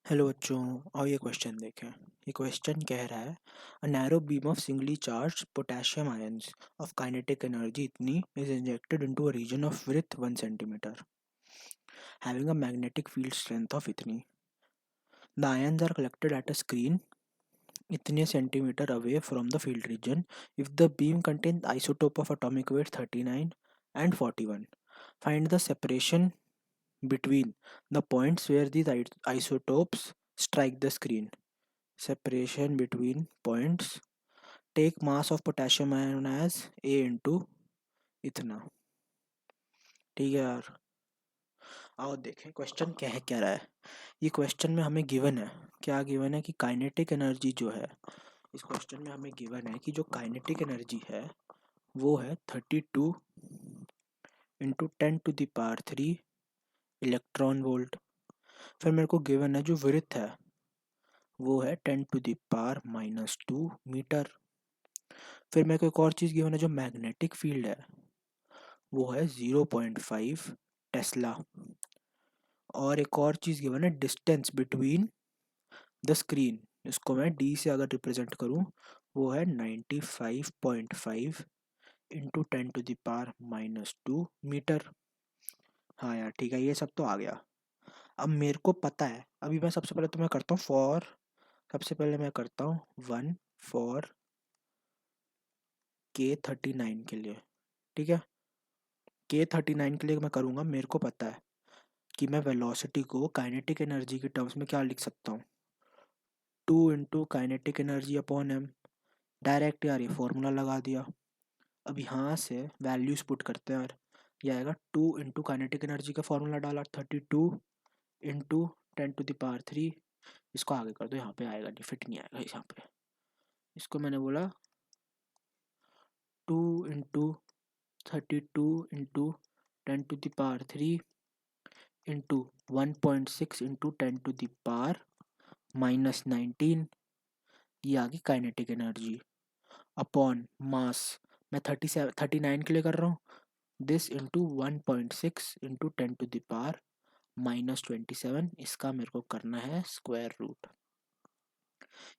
Hello बच्चों, आओ ये क्वेश्चन देखें। ये क्वेश्चन कह रहा है a narrow beam of singly charge potassium ions of kinetic energy इतनी is injected into a region of width 1 centimetre having a magnetic field strength of इतनी। The ions are collected at a screen इतने centimetres away from the field region if the beam contain isotope of atomic weight 39 and 41. Find the separation between the points where these isotopes strike the screen. Separation between points. Take mass of potassium ion as A into इतना। ठीक है यार, आओ देखें question क्या रहा है। ये क्वेश्चन में हमें गिवन है, क्या गिवन है कि काइनेटिक एनर्जी जो है, इस क्वेश्चन में हमें गिवन है कि जो काइनेटिक एनर्जी है वो है 32 इंटू 10⁻³ इलेक्ट्रॉन वोल्ट। फिर मेरे को गिवन है जो विड्थ है वो है 10⁻⁻² मीटर। फिर मेरे को एक और चीज़ गिवन है, जो मैग्नेटिक फील्ड है वो है 0.5 टेस्ला। और एक और चीज़ गिवन है, डिस्टेंस बिटवीन द स्क्रीन, इसको मैं डी से अगर रिप्रेजेंट करूँ वो है 95.5 इंटू 10⁻² मीटर। हाँ यार ठीक है, ये सब तो आ गया। अब मेरे को पता है, अभी मैं सबसे पहले तो मैं करता हूँ सबसे पहले मैं करता हूँ 1 फॉर K39 के लिए। ठीक है, K39 के लिए मैं करूँगा, मेरे को पता है कि मैं वेलोसिटी को काइनेटिक एनर्जी के टर्म्स में क्या लिख सकता हूँ, 2 into kinetic energy upon M. Direct यार ये फॉर्मूला लगा दिया। अब यहाँ से वैल्यूज पुट करते हैं यार, ये आएगा 2 इंटू काइनेटिक एनर्जी का फॉर्मूला डाला 32 इंटू 10⁻³ इसको आगे कर दो, यहाँ पे आएगा नहीं, फिट नहीं आएगा यहाँ पे। इसको मैंने बोला 2 इंटू 32 इंटू 10⁻³ इंटू 1.6 इंटू 10⁻⁻19, ये आ गई काइनेटिक एनर्जी अपॉन मास। मैं 39 के लिए कर रहा हूँ, दिस इंटू 1.6 इंटू 10⁻⁻27, इसका मेरे को करना है स्क्वायर रूट।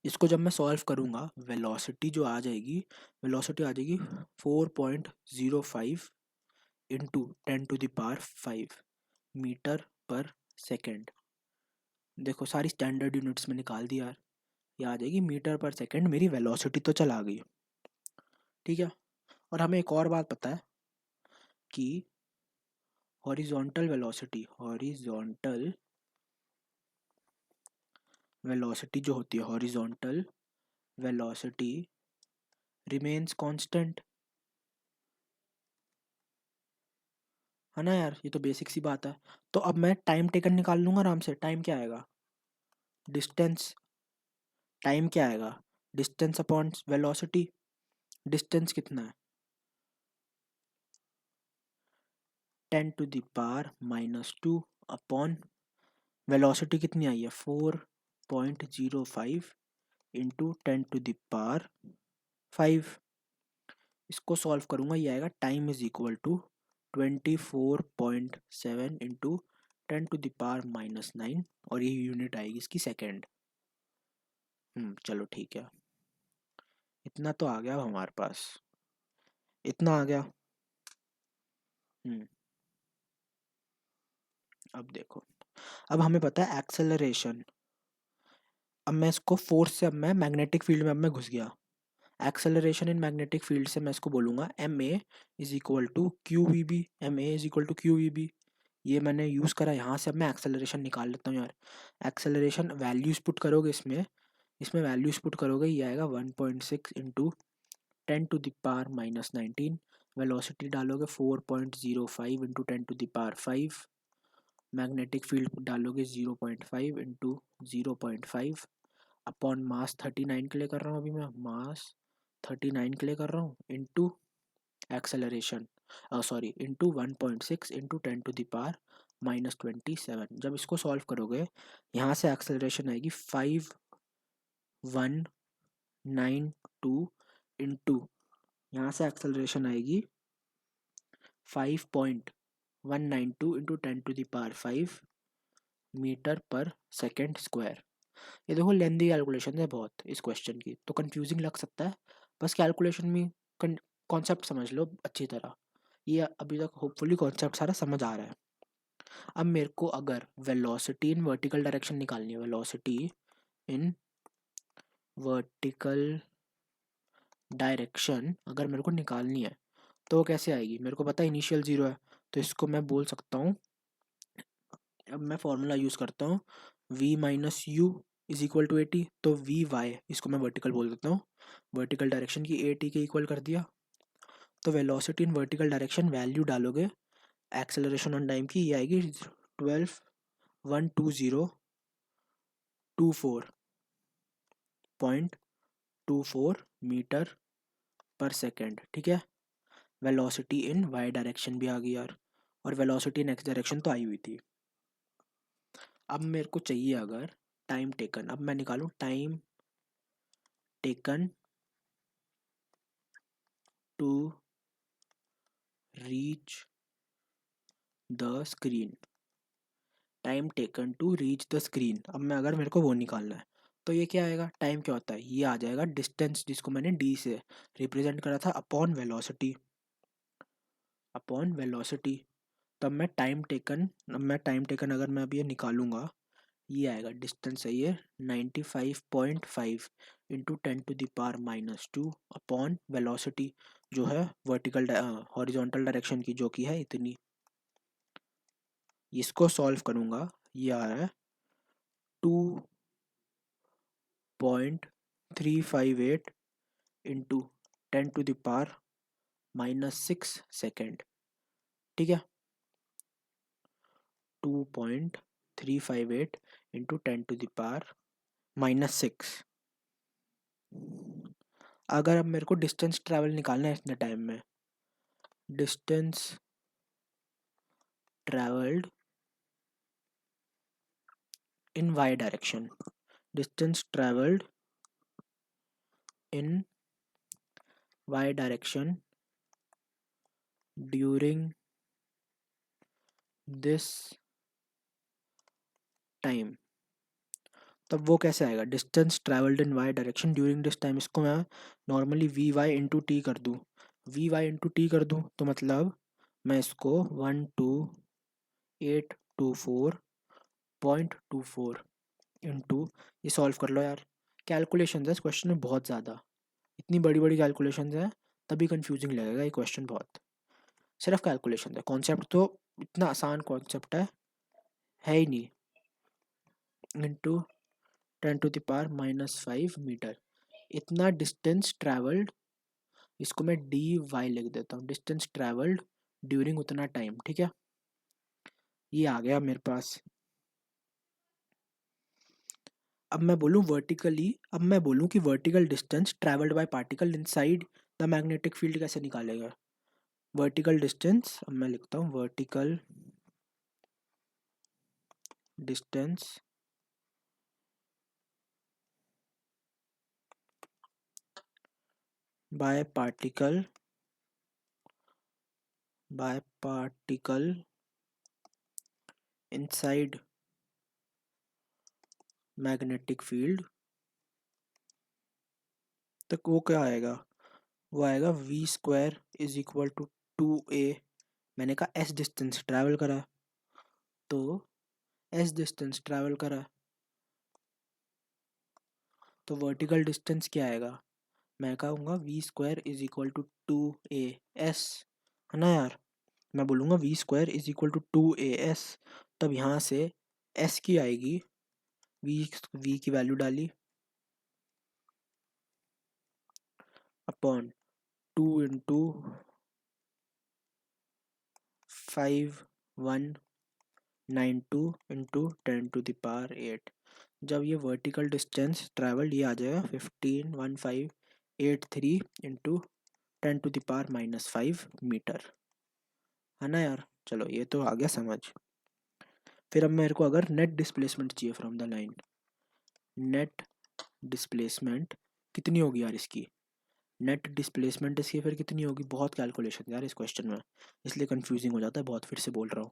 इसको जब मैं सॉल्व करूँगा वेलोसिटी जो आ जाएगी, वेलोसिटी आ जाएगी 4.05 इंटू 10⁵ मीटर पर सेकेंड। देखो सारी स्टैंडर्ड यूनिट्स में निकाल दी यार, ये आ जाएगी मीटर पर सेकेंड। मेरी वेलोसिटी तो चला गई, ठीक है। और हमें एक और बात पता है कि हॉरिजॉन्टल वेलोसिटी जो होती है, हॉरिजॉन्टल वेलोसिटी रिमेन्स कांस्टेंट, है ना यार, ये तो बेसिक सी बात है। तो अब मैं टाइम टेकन निकाल लूँगा आराम से। टाइम क्या आएगा, डिस्टेंस, टाइम क्या आएगा, डिस्टेंस अपॉन वेलोसिटी। डिस्टेंस कितना है, 10⁻² अपॉन वेलोसिटी कितनी आई है 4.05 इंटू 10⁵। इसको सॉल्व करूँगा, ये आएगा time is equal to 24.7 into 10⁻⁻9, और ये यूनिट आएगी इसकी सेकेंड। चलो ठीक है, इतना तो आ गया अब हमारे पास, इतना आ गया। अब देखो, अब हमें पता है एक्सेलरेशन। अब मैं इसको फोर्स से, अब मैं मैग्नेटिक फील्ड में अब मैं घुस गया। एक्सेलरेशन इन मैग्नेटिक फील्ड से मैं इसको बोलूँगा M A is equal to Q V B. ये मैंने यूज़ करा यहाँ से। अब मैं एक्सेलरेशन निकाल लेता हूँ यार। एक्सेलरेशन वैल्यूज पुट करोगे इसमें वैल्यूज पुट करोगे, ये आएगा 1.6 इंटू 10⁻⁻19। वेलोसिटी डालोगे 4.05 इंटू 10⁵। मैग्नेटिक फील्ड डालोगे 0.5 इंटू 0.5 अपॉन मास 39 के लिए कर रहा हूँ अभी मैं, मास 39 के लिए कर रहा हूँ, into acceleration sorry into 1.6 into 10⁻⁻27। जब इसको सॉल्व करोगे यहाँ से एक्सेलरेशन आएगी 5192 इंटू, यहाँ से एक्सेलरेशन आएगी 5.192 इंटू 10⁵ मीटर पर सेकेंड स्क्वायर। ये देखो लेंदी कैलकुलेशन है बहुत इस क्वेश्चन की, तो कंफ्यूजिंग लग सकता है, बस कैलकुलेशन में कॉन्सेप्ट समझ लो अच्छी तरह। ये अभी तक होपफुली कॉन्सेप्ट सारा समझ आ रहा है। अब मेरे को अगर वेलोसिटी इन वर्टिकल डायरेक्शन निकालनी है, वेलोसिटी इन वर्टिकल डायरेक्शन अगर मेरे को निकालनी है तो वो कैसे आएगी? मेरे को पता है इनिशियल ज़ीरो है, तो इसको मैं बोल सकता हूँ, अब मैं फॉर्मूला यूज़ करता हूँ, v minus U is equal to A T, तो वी वाई इसको मैं वर्टिकल बोल देता हूँ, वर्टिकल डायरेक्शन की ए टी के इक्वल कर दिया। तो velocity in vertical direction value डालोगे एक्सेलरेशन ऑन टाइम की, ये आएगी 12,120.24 मीटर पर सेकेंड, ठीक है। वेलोसिटी इन वाई डायरेक्शन भी आ गई यार, और वेलोसिटी इन एक्स डायरेक्शन तो आई हुई थी। अब मेरे को चाहिए अगर टाइम टेकन, अब मैं निकालूं time taken to reach the screen, time taken to reach the screen. अब मैं अगर मेरे को वो निकालना है तो ये क्या आएगा? टाइम क्या होता है? ये आ जाएगा डिस्टेंस, जिसको मैंने डी से रिप्रेजेंट करा था, अपॉन वेलोसिटी, अपॉन वेलोसिटी। तब मैं टाइम टेकन, अब मैं टाइम टेकन अगर मैं अभी ये निकालूंगा, ये आएगा डिस्टेंस है ये 95.5 इंटू 10⁻⁻² अपॉन वेलोसिटी जो है वर्टिकल हॉरिजॉन्टल डायरेक्शन की, जो कि है इतनी। इसको सॉल्व करूंगा, ये आ रहा है 2.358 इंटू 10⁻⁻6 सेकेंड, ठीक है। 2.358 इंटू 10⁻⁻6। अगर अब मेरे को डिस्टेंस ट्रैवल निकालना है इतने टाइम में, distance travelled in Y direction, distance travelled in Y direction during this time, तब वो कैसे आएगा? Distance travelled in Y direction during this time, इसको मैं normally V Y into T कर दूँ, वी वाई इंटू टी कर दूँ, तो मतलब मैं इसको 12,824.24 इंटू, ये सॉल्व कर लो यार। कैलकुलेशन है इस क्वेश्चन में बहुत ज़्यादा, इतनी बड़ी बड़ी कैलकुलेशन है, तभी कंफ्यूजिंग लगेगा ये क्वेश्चन बहुत। सिर्फ कैलकुलेशन है, कॉन्सेप्ट तो इतना आसान कॉन्सेप्ट है ही नहीं। इंटू 10⁻⁻5 मीटर, इतना डिस्टेंस ट्रैवल्ड, इसको मैं डी वाई लिख देता हूँ, डिस्टेंस ट्रैवल्ड ड्यूरिंग उतना टाइम, ठीक है। ये आ गया मेरे पास। अब मैं बोलूँ वर्टिकली, अब मैं बोलूँ कि vertical distance travelled by particle inside the magnetic field कैसे निकालेगा? वर्टिकल डिस्टेंस, अब मैं लिखता हूँ vertical distance by particle inside magnetic field, तो वो क्या आएगा? वो आएगा v square is equal to 2a, मैंने कहा एस डिस्टेंस ट्रैवल करा, तो एस डिस्टेंस ट्रैवल करा, तो वर्टिकल डिस्टेंस क्या आएगा? मैं कहूँगा v square is equal to 2a s, है ना यार। मैं बोलूँगा v square is equal to 2a s, तब यहाँ से s की आएगी, वी की वैल्यू डाली अपॉन 2 इंटू 5192 इंटू 10⁻8। जब ये वर्टिकल डिस्टेंस ट्रैवल्ड ये आ जाएगा 151583 इंटू 10⁻⁻5 मीटर, है ना यार। चलो ये तो आ गया समझ। फिर अब मेरे को अगर नेट डिस्प्लेसमेंट चाहिए from the line, net displacement कितनी होगी यार इसकी? नेट डिस्प्लेसमेंट इसकी फिर कितनी होगी? बहुत कैलकुलेशन यार इस क्वेश्चन में, इसलिए कंफ्यूजिंग हो जाता है बहुत, फिर से बोल रहा हूँ।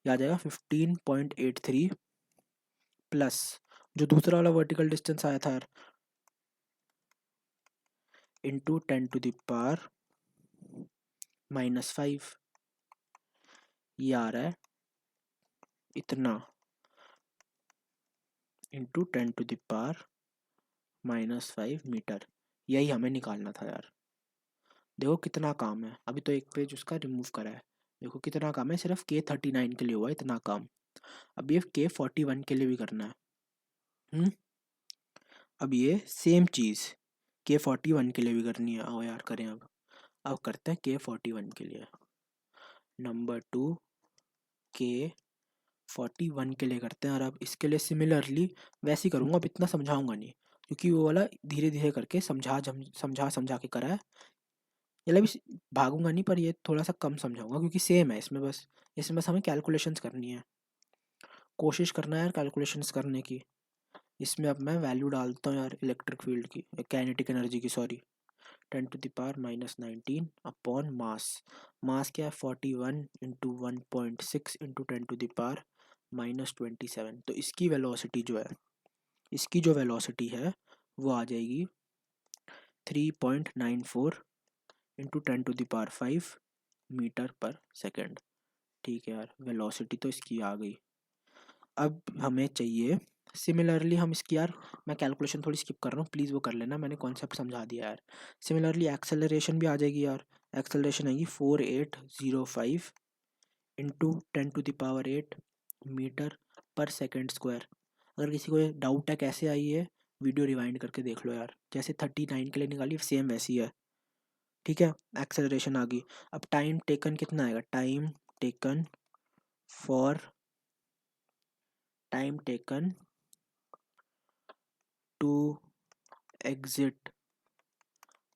ये आ जाएगा 15.83 प्लस जो दूसरा वाला वर्टिकल डिस्टेंस आया था यार, इंटू 10⁻⁻5, ये आ रहा है इतना, इंटू 10⁻⁻5 मीटर। यही हमें निकालना था यार। देखो कितना काम है, अभी तो एक पेज उसका रिमूव करा है। देखो कितना काम है, सिर्फ K39 के लिए हुआ है इतना काम। अब ये K41 के लिए भी करना है। अब ये सेम चीज़ K41 के लिए भी करनी है। आओ यार करें अब करते हैं K41 के लिए। नंबर 2 K41 के लिए करते हैं। और अब इसके लिए सिमिलरली वैसे ही करूँगा, अब इतना समझाऊंगा नहीं, क्योंकि वो वाला धीरे धीरे करके समझा के करा है। ये भी भागूंगा नहीं, पर ये थोड़ा सा कम समझाऊंगा क्योंकि सेम है इसमें बस हमें कैलकुलेशंस करनी है, कोशिश करना है यार कैलकुलेशंस करने की। इसमें अब मैं वैल्यू डालता हूँ यार इलेक्ट्रिक फील्ड की, काइनेटिक एनर्जी की, सॉरी। 10⁻⁻19 upon mass. मास क्या है 41 इंटू 1.6 इंटू 10⁻⁻27। तो इसकी वेलोसिटी है वो आ जाएगी 3.94 इंटू 10⁵ मीटर पर सेकेंड। ठीक है यार, वेलोसिटी तो इसकी आ गई। अब हमें चाहिए सिमिलरली, हम इसकी यार मैं कैलकुलेशन थोड़ी स्किप कर रहा हूँ, प्लीज़ वो कर लेना, मैंने कॉन्सेप्ट समझा दिया यार। सिमिलरली एक्सेलरेशन भी आ जाएगी यार। एक्सेलरेशन आएगी 4805 इंटू 10⁸ मीटर पर सेकेंड स्क्वायर। अगर किसी को डाउट है कैसे आई है, वीडियो रिवाइंड करके देख लो यार। जैसे 39 के लिए निकाली सेम वैसी है। ठीक है, एक्सेलरेशन आ गई। अब टाइम टेकन कितना आएगा, time taken to exit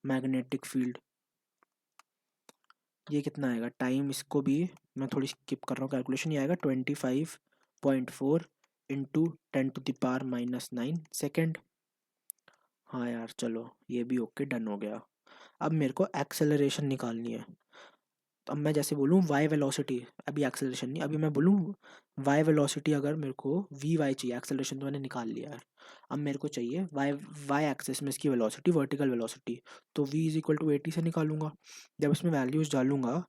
magnetic field, ये कितना आएगा टाइम, इसको भी मैं थोड़ी स्किप कर रहा हूँ कैलकुलेशन। ये आएगा 25.4 इंटू 10⁻⁻9 सेकेंड। हाँ यार चलो ये भी ओके, डन हो गया। अब मेरे को एक्सेलरेशन निकालनी है। तो अब मैं जैसे बोलूँ वाई वेलोसिटी, अभी एक्सेलरेशन नहीं, अभी मैं बोलूँ वाई वेलोसिटी, अगर मेरे को वी वाई चाहिए, एक्सेलरेशन तो मैंने निकाल लिया है। अब मेरे को चाहिए वाई वाई एक्सेस में इसकी वेलोसिटी, वर्टिकल वेलोसिटी। तो v इज इक्वल टू 80 से निकालूंगा। जब इसमें वैल्यूज डालूंगा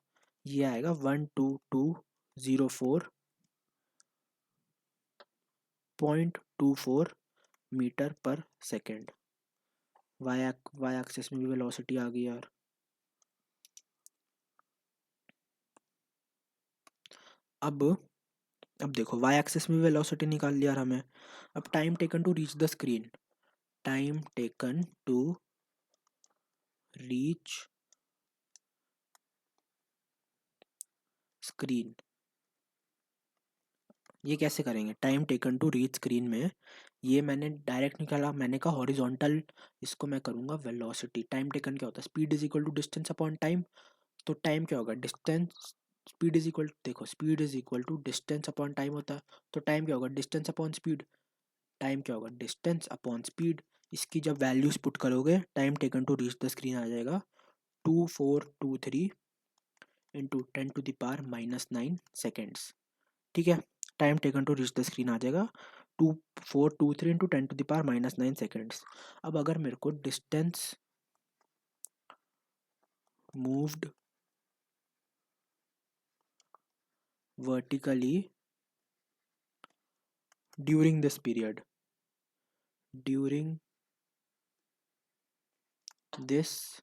ये आएगा 12204.24 मीटर पर सेकेंड। वाई एक्सेस में भी वेलोसिटी आ गई यार। अब देखो वाई एक्सिस में वेलोसिटी निकाल लिया हमें। अब time taken to reach the screen, time taken to reach screen, ये कैसे करेंगे। Time taken to reach screen में ये मैंने डायरेक्ट निकाला, मैंने कहा हॉरिजॉन्टल, इसको मैं करूँगा वेलोसिटी। टाइम टेकन क्या होता है, speed is equal to distance upon time. तो टाइम क्या होगा, डिस्टेंस, स्पीड इज इक्वल, देखो speed is equal to distance upon time होता है। तो टाइम क्या होगा, डिस्टेंस अपॉन स्पीड। टाइम क्या होगा, डिस्टेंस अपॉन स्पीड। इसकी जब वैल्यूज पुट करोगे time taken to reach the screen आ जाएगा 2423 इंटू 10⁻⁻9 सेकेंड्स। ठीक है, time taken to reach the screen आ जाएगा 2423 इंटू 10⁻⁻9 सेकेंड्स। अब अगर मेरे को distance moved vertically during this period, during this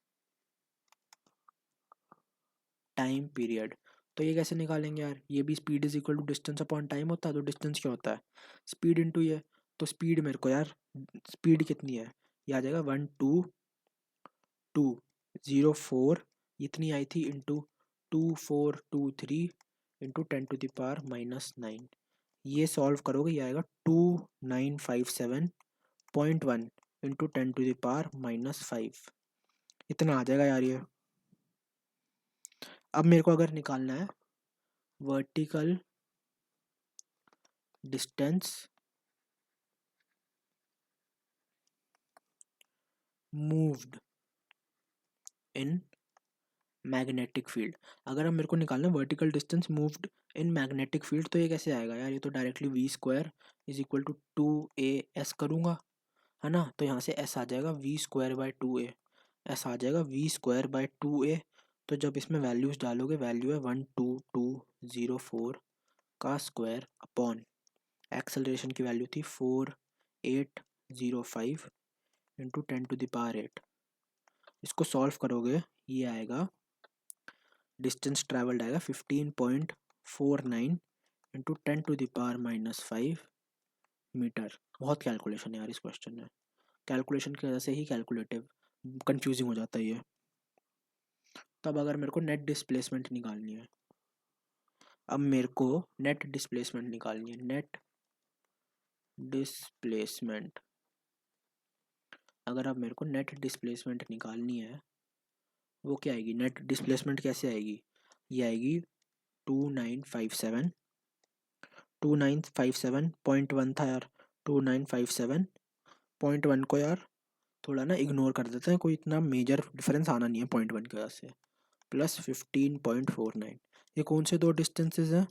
time period, तो ये कैसे निकालेंगे यार। ये भी speed is equal to distance upon time होता है। तो डिस्टेंस क्या होता है, स्पीड इंटू ये। तो स्पीड मेरे को यार, स्पीड कितनी है, ये आ जाएगा 12204, इतनी आई थी, इंटू 2423 इंटू 10⁻⁻9। ये सॉल्व करोगे ये आएगा 2957.1 इंटू 10⁻⁻5। इतना आ जाएगा यार ये। अब मेरे को अगर निकालना है vertical distance moved in magnetic field. अगर अब मेरे को निकालना vertical distance moved in magnetic field, तो ये कैसे आएगा यार, ये तो directly v square is equal to 2 a s करूँगा, है ना। तो यहाँ से s आ जाएगा v square by 2a, s आ जाएगा वी स्क्वायर बाय 2a। तो जब इसमें वैल्यूज़ डालोगे, वैल्यू है 12204 का स्क्वायर अपॉन एक्सेलरेशन की वैल्यू थी 4805 इंटू 10⁸ इसको सॉल्व करोगे, ये आएगा डिस्टेंस ट्रैवल्ड आएगा 15.49 इंटू 10⁻⁻5 मीटर। बहुत कैलकुलेशन है यार इस क्वेश्चन में, कैलकुलेशन की वजह से ही कैलकुलेटिव कंफ्यूजिंग हो जाता है ये। तब अगर मेरे को नेट डिस्प्लेसमेंट निकालनी है, अब मेरे को नेट डिस्प्लेसमेंट निकालनी है, नेट डिस्प्लेसमेंट। अगर अब मेरे को नेट डिस्प्लेसमेंट निकालनी है, वो क्या आएगी, नेट डिस्प्लेसमेंट कैसे आएगी, ये आएगी 2957.1 था यार, 2957.1 को यार थोड़ा ना इग्नोर कर देते हैं, कोई इतना मेजर डिफरेंस आना नहीं है 0.1 की वजह से, प्लस 15.49। ये कौन से दो डिस्टेंसेस हैं,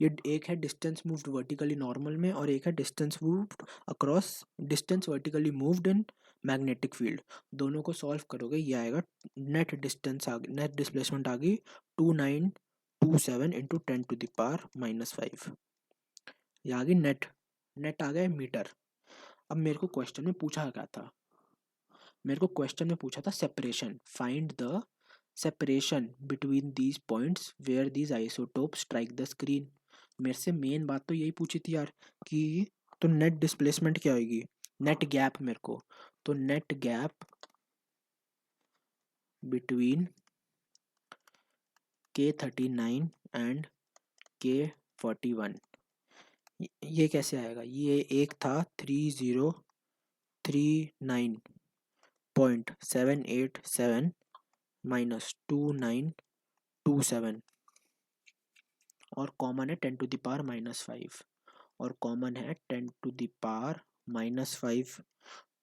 ये एक है डिस्टेंस मूव्ड वर्टिकली नॉर्मल में, और एक है distance moved across, distance vertically moved in magnetic field. दोनों को सॉल्व करोगे, ये आएगा नेट डिस्टेंस आ गई, नेट डिस्प्लेसमेंट आ गई 2927 इंटू 10⁻⁻5। ये आ गई नेट, नेट आ गया मीटर। अब मेरे को क्वेश्चन में पूछा क्या था, मेरे को क्वेश्चन में पूछा था separation, find the separation between these points where these isotope strike the screen. मेरे से मेन बात तो यही पूछी थी यार कि तो नेट डिस्प्लेसमेंट क्या होगी, नेट गैप मेरे को, तो net gap between K39 and K41, ये कैसे आएगा, ये एक था 3039.787 माइनस 2927, और कॉमन है 10⁻⁻5, और कॉमन है 10⁻⁻5,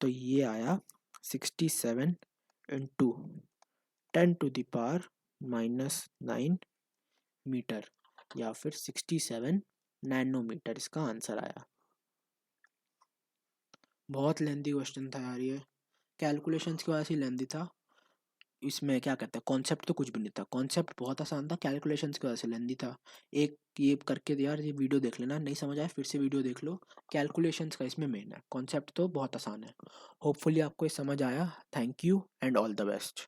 तो ये आया 67 इंटू 10⁻⁻9 मीटर, या फिर 67 नैनोमीटर इसका आंसर आया। बहुत लेंदी क्वेश्चन था यार ये, कैलकुलेशंस की वजह से लेंदी था। इसमें क्या कहते हैं, कॉन्सेप्ट तो कुछ भी नहीं था, कॉन्सेप्ट बहुत आसान था, कैलकुलेशंस की वजह से लेंदी था। एक ये करके यार ये वीडियो देख लेना, नहीं समझ आया फिर से वीडियो देख लो, कैलकुलेशंस का इसमें मेन है, कॉन्सेप्ट तो बहुत आसान है। होपफुली आपको ये समझ आया। Thank you and all the best.